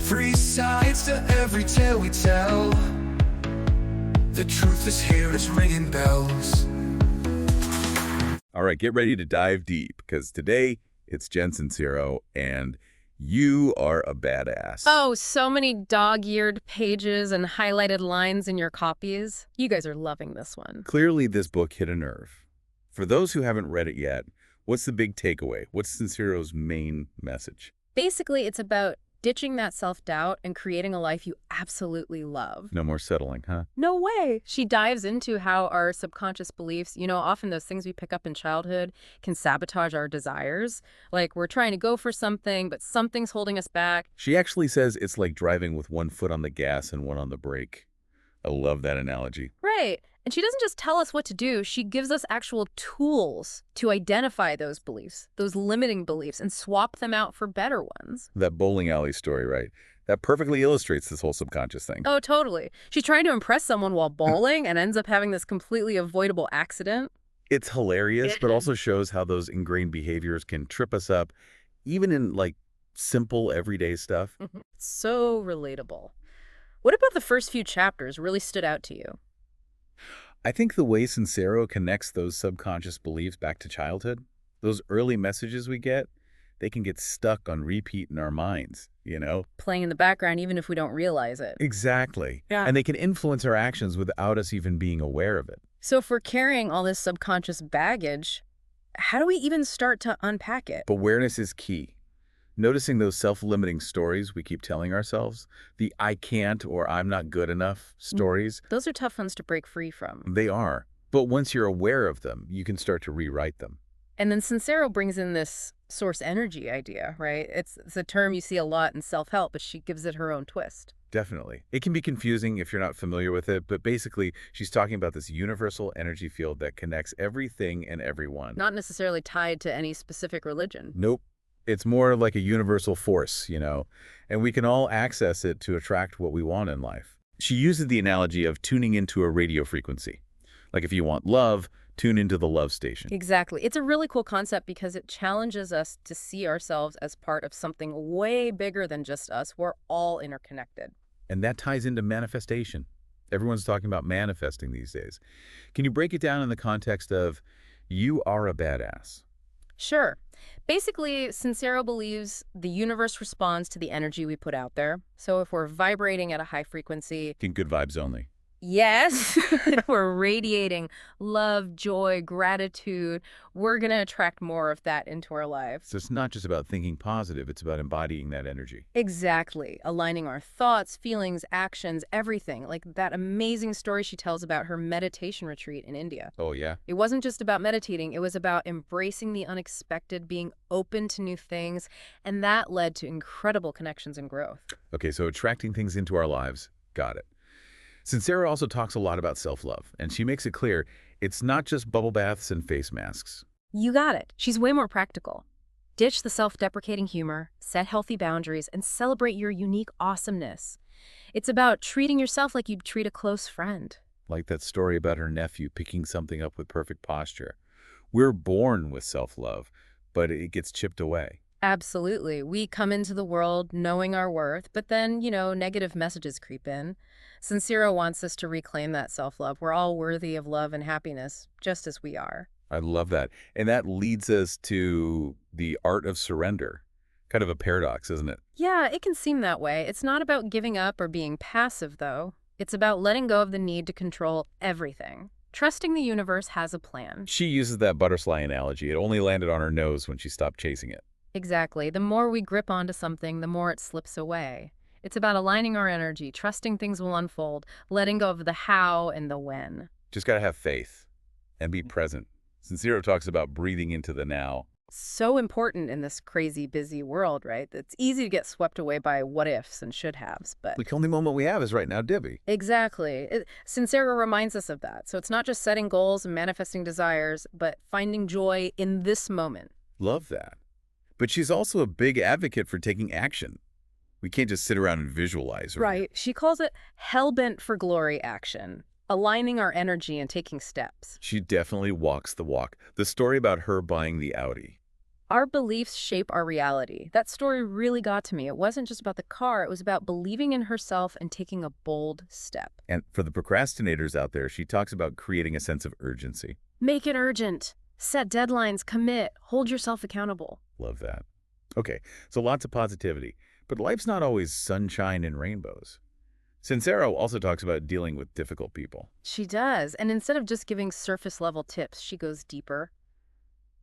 Three sides to every tale we tell. The truth is here, it's ringing bells. All right, get ready to dive deep, because today it's Jen Sincero, and you are a badass. Oh, so many dog-eared pages and highlighted lines in your copies. You guys are loving this one. Clearly, this book hit a nerve. For those who haven't read it yet, what's the big takeaway? What's Sincero's main message? Basically, it's about ditching that self-doubt and creating a life you absolutely love. No more settling, huh? No way! She dives into how our subconscious beliefs, often those things we pick up in childhood can sabotage our desires. Like we're trying to go for something, but something's holding us back. She actually says it's like driving with one foot on the gas and one on the brake. I love that analogy. Right. And she doesn't just tell us what to do, she gives us actual tools to identify those beliefs, those limiting beliefs, and swap them out for better ones. That bowling alley story, right? That perfectly illustrates this whole subconscious thing. Oh, totally. She's trying to impress someone while bowling and ends up having this completely avoidable accident. It's hilarious, but also shows how those ingrained behaviors can trip us up, even in, simple everyday stuff. So relatable. What about the first few chapters really stood out to you? I think the way Sincero connects those subconscious beliefs back to childhood, those early messages we get, they can get stuck on repeat in our minds, Playing in the background even if we don't realize it. Exactly. Yeah. And they can influence our actions without us even being aware of it. So if we're carrying all this subconscious baggage, how do we even start to unpack it? Awareness is key. Noticing those self-limiting stories we keep telling ourselves, the I can't or I'm not good enough stories. Those are tough ones to break free from. They are. But once you're aware of them, you can start to rewrite them. And then Sincero brings in this source energy idea, right? It's a term you see a lot in self-help, but she gives it her own twist. Definitely. It can be confusing if you're not familiar with it, but basically she's talking about this universal energy field that connects everything and everyone. Not necessarily tied to any specific religion. Nope. It's more like a universal force, and we can all access it to attract what we want in life. She uses the analogy of tuning into a radio frequency. Like if you want love, tune into the love station. Exactly. It's a really cool concept because it challenges us to see ourselves as part of something way bigger than just us. We're all interconnected. And that ties into manifestation. Everyone's talking about manifesting these days. Can you break it down in the context of you are a badass? Sure. Basically, Sincero believes the universe responds to the energy we put out there. So if we're vibrating at a high frequency... In good vibes only. Yes, if we're radiating love, joy, gratitude, we're going to attract more of that into our lives. So it's not just about thinking positive, it's about embodying that energy. Exactly. Aligning our thoughts, feelings, actions, everything. Like that amazing story she tells about her meditation retreat in India. Oh, yeah? It wasn't just about meditating. It was about embracing the unexpected, being open to new things, and that led to incredible connections and growth. Okay, so attracting things into our lives. Got it. Sincero also talks a lot about self-love, and she makes it clear it's not just bubble baths and face masks. You got it. She's way more practical. Ditch the self-deprecating humor, set healthy boundaries, and celebrate your unique awesomeness. It's about treating yourself like you'd treat a close friend. Like that story about her nephew picking something up with perfect posture. We're born with self-love, but it gets chipped away. Absolutely. We come into the world knowing our worth, but then, negative messages creep in. Sincero wants us to reclaim that self-love. We're all worthy of love and happiness, just as we are. I love that. And that leads us to the art of surrender. Kind of a paradox, isn't it? Yeah, it can seem that way. It's not about giving up or being passive, though. It's about letting go of the need to control everything. Trusting the universe has a plan. She uses that butterfly analogy. It only landed on her nose when she stopped chasing it. Exactly. The more we grip onto something, the more it slips away. It's about aligning our energy, trusting things will unfold, letting go of the how and the when. Just got to have faith and be present. Sincero talks about breathing into the now. So important in this crazy, busy world, right? It's easy to get swept away by what-ifs and should-haves, but... The only moment we have is right now, Dibby. Exactly. Sincero reminds us of that. So it's not just setting goals and manifesting desires, but finding joy in this moment. Love that. But she's also a big advocate for taking action. We can't just sit around and visualize. Right. She calls it hell-bent for glory action, aligning our energy and taking steps. She definitely walks the walk. The story about her buying the Audi. Our beliefs shape our reality. That story really got to me. It wasn't just about the car, it was about believing in herself and taking a bold step. And for the procrastinators out there, she talks about creating a sense of urgency. Make it urgent. Set deadlines, commit, hold yourself accountable. Love that. Okay, so lots of positivity, but life's not always sunshine and rainbows. Sincero also talks about dealing with difficult people. She does. And instead of just giving surface level tips, she goes deeper.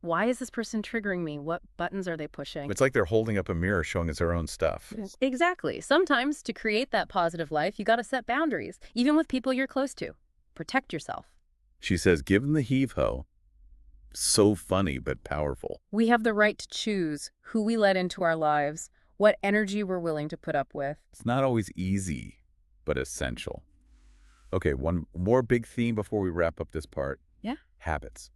Why is this person triggering me? What buttons are they pushing? It's like they're holding up a mirror showing us our own stuff. Exactly. Sometimes to create that positive life, you got to set boundaries, even with people you're close to. Protect yourself. She says, give them the heave-ho. So funny, but powerful. We have the right to choose who we let into our lives, what energy we're willing to put up with. It's not always easy, but essential. Okay, one more big theme before we wrap up this part. Yeah. Habits.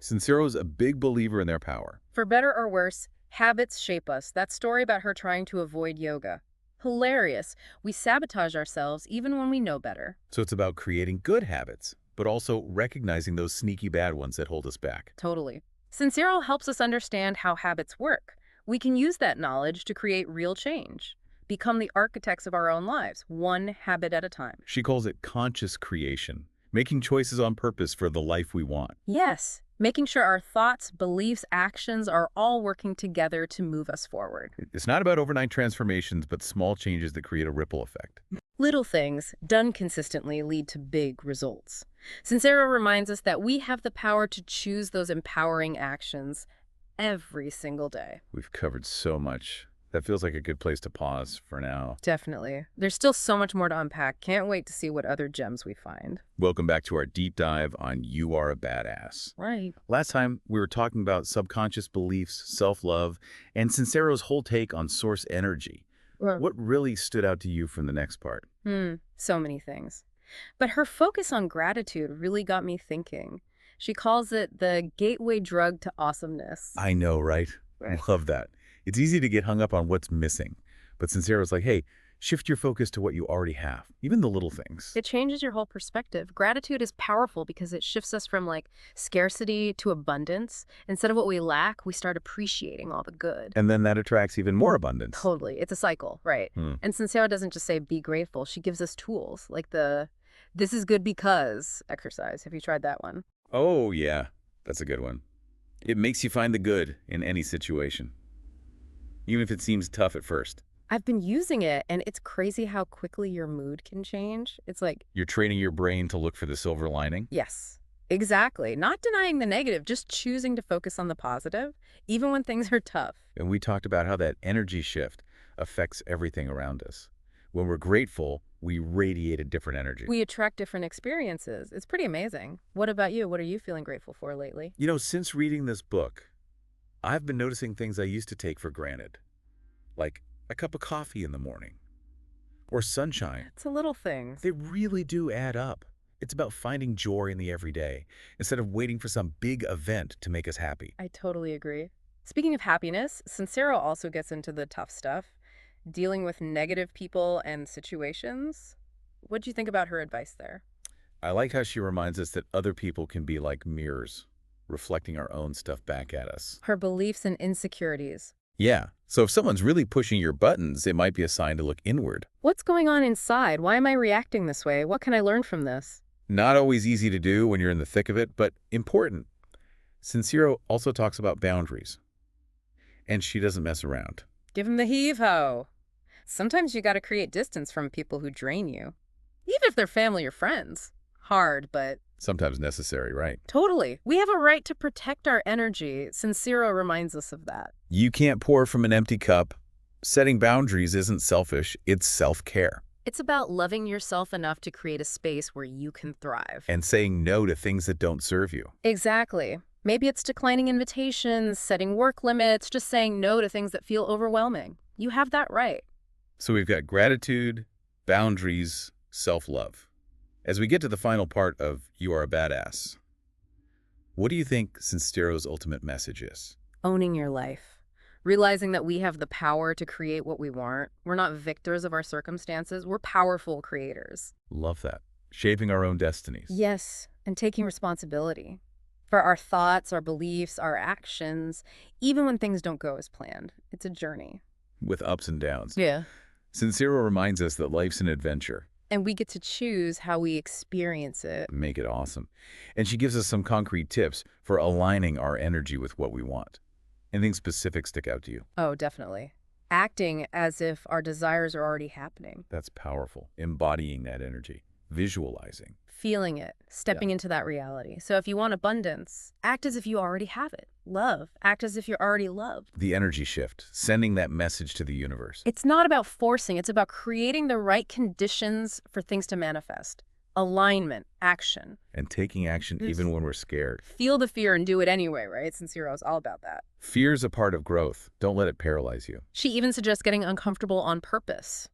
Sincero's a big believer in their power. For better or worse, habits shape us. That story about her trying to avoid yoga. Hilarious. We sabotage ourselves even when we know better. So it's about creating good habits, but also recognizing those sneaky bad ones that hold us back. Totally. Sincero helps us understand how habits work. We can use that knowledge to create real change. Become the architects of our own lives, one habit at a time. She calls it conscious creation, making choices on purpose for the life we want. Yes. Making sure our thoughts, beliefs, actions are all working together to move us forward. It's not about overnight transformations, but small changes that create a ripple effect. Little things, done consistently, lead to big results. Sincero reminds us that we have the power to choose those empowering actions every single day. We've covered so much. That feels like a good place to pause for now. Definitely. There's still so much more to unpack. Can't wait to see what other gems we find. Welcome back to our deep dive on You Are a Badass. Right. Last time, we were talking about subconscious beliefs, self-love, and Sincero's whole take on source energy. What really stood out to you from the next part? So many things. But her focus on gratitude really got me thinking. She calls it the gateway drug to awesomeness. I know, right? I love that. It's easy to get hung up on what's missing. But Sincero's like, hey, shift your focus to what you already have, even the little things. It changes your whole perspective. Gratitude is powerful because it shifts us from scarcity to abundance. Instead of what we lack, we start appreciating all the good. And then that attracts even more abundance. Totally. It's a cycle, right? And Sincero doesn't just say be grateful. She gives us tools like the this is good because exercise. Have you tried that one? Oh, yeah. That's a good one. It makes you find the good in any situation, even if it seems tough at first. I've been using it, and it's crazy how quickly your mood can change. It's like, You're training your brain to look for the silver lining. yes, exactly. Not denying the negative, just choosing to focus on the positive, even when things are tough. And we talked about how that energy shift affects everything around us. When we're grateful, we radiate a different energy. We attract different experiences. It's pretty amazing. What about you? What are you feeling grateful for lately? You know, since reading this book, I've been noticing things I used to take for granted, like a cup of coffee in the morning or sunshine. It's the little things. They really do add up. It's about finding joy in the everyday instead of waiting for some big event to make us happy. I totally agree. Speaking of happiness, Sincero also gets into the tough stuff, dealing with negative people and situations. What do you think about her advice there? I like how she reminds us that other people can be like mirrors, reflecting our own stuff back at us. Her beliefs and insecurities. Yeah, so if someone's really pushing your buttons, it might be a sign to look inward. What's going on inside? Why am I reacting this way? What can I learn from this? Not always easy to do when you're in the thick of it, but important. Sincero also talks about boundaries, and she doesn't mess around. Give him the heave-ho. Sometimes you got to create distance from people who drain you, even if they're family or friends. Hard, but Sometimes necessary, right? totally. We have a right to protect our energy. Sincero reminds us of that. You can't pour from an empty cup. Setting boundaries isn't selfish, it's self-care. It's about loving yourself enough to create a space where you can thrive. And saying no to things that don't serve you. Exactly. Maybe it's declining invitations, setting work limits, just saying no to things that feel overwhelming. You have that right. So we've got gratitude, boundaries, self-love. As we get to the final part of You Are a Badass, what do you think Sincero's ultimate message is? Owning your life. Realizing that we have the power to create what we want. We're not victors of our circumstances. We're powerful creators. Love that. Shaping our own destinies. Yes, and taking responsibility. For our thoughts, our beliefs, our actions, even when things don't go as planned. It's a journey. With ups and downs. Yeah. Sincero reminds us that life's an adventure. And we get to choose how we experience it. Make it awesome. And she gives us some concrete tips for aligning our energy with what we want. Anything specific stick out to you? Oh, definitely. Acting as if our desires are already happening. That's powerful. Embodying that energy. Visualizing. Feeling it, stepping into that reality. So if you want abundance, act as if you already have it. Love, act as if you're already loved. The energy shift. Sending that message to the universe. It's not about forcing, it's about creating the right conditions for things to manifest. Alignment, action. And taking action even when we're scared. Feel the fear and do it anyway, right? Sincero is all about that. Fear's a part of growth. Don't let it paralyze you. She even suggests getting uncomfortable on purpose.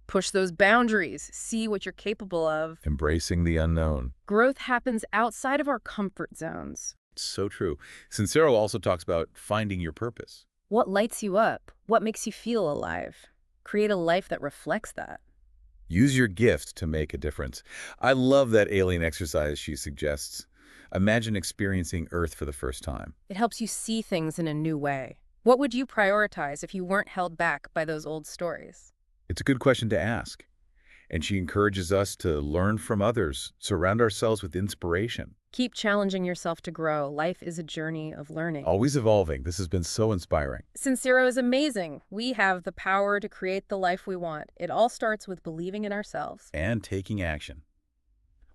Push those boundaries. See what you're capable of. Embracing the unknown. Growth happens outside of our comfort zones. So true. Sincero also talks about finding your purpose. What lights you up? What makes you feel alive? Create a life that reflects that. Use your gift to make a difference. I love that alien exercise she suggests. Imagine experiencing Earth for the first time. It helps you see things in a new way. What would you prioritize if you weren't held back by those old stories? It's a good question to ask. And she encourages us to learn from others, surround ourselves with inspiration. Keep challenging yourself to grow. Life is a journey of learning. Always evolving. This has been so inspiring. Sincero is amazing. We have the power to create the life we want. It all starts with believing in ourselves. And taking action.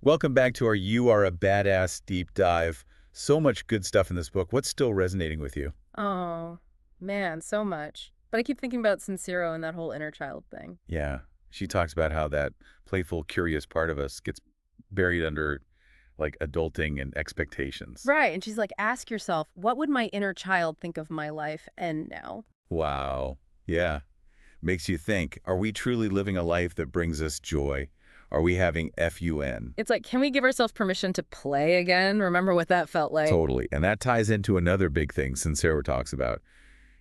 Welcome back to our You Are a Badass deep dive. So much good stuff in this book. What's still resonating with you? Oh, man, so much. But I keep thinking about Sincero and that whole inner child thing. Yeah. She talks about how that playful, curious part of us gets buried under like adulting and expectations. Right. And she's like, ask yourself, what would my inner child think of my life and now? Wow. Yeah. Makes you think, are we truly living a life that brings us joy? Are we having FUN? It's like, can we give ourselves permission to play again? Remember what that felt like? Totally. And that ties into another big thing Sincero talks about,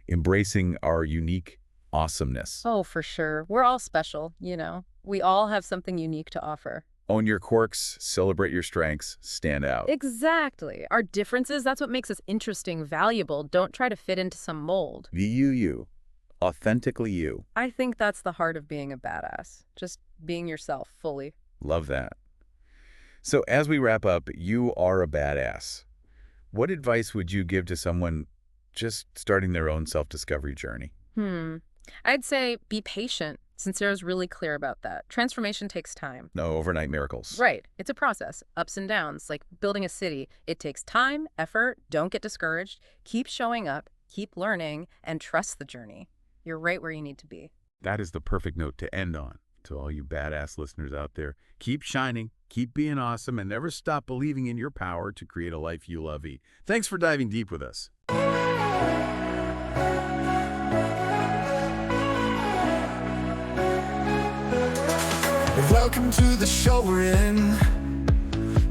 embracing our unique awesomeness. Oh, for sure. We're all special, you know. We all have something unique to offer. Own your quirks, celebrate your strengths, stand out. Exactly. Our differences, that's what makes us interesting, valuable. Don't try to fit into some mold. Be you. Authentically you. I think that's the heart of being a badass. Just being yourself fully. Love that. So as we wrap up, you are a badass. What advice would you give to someone just starting their own self-discovery journey? I'd say be patient. Sincero's really clear about that. Transformation takes time. No overnight miracles. Right. It's a process. Ups and downs. Like building a city. It takes time, effort. Don't get discouraged. Keep showing up. Keep learning. And trust the journey. You're right where you need to be. That is the perfect note to end on. To all you badass listeners out there, keep shining, keep being awesome, and never stop believing in your power to create a life you love. Thanks for diving deep with us. Welcome to the show we're in.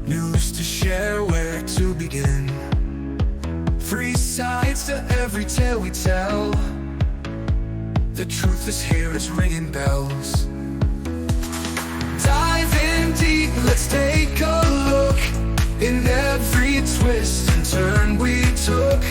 News to share, where to begin. Free sides to every tale we tell. The truth is here, it's ringing bells. Dive in deep, let's take a look. In every twist and turn we took,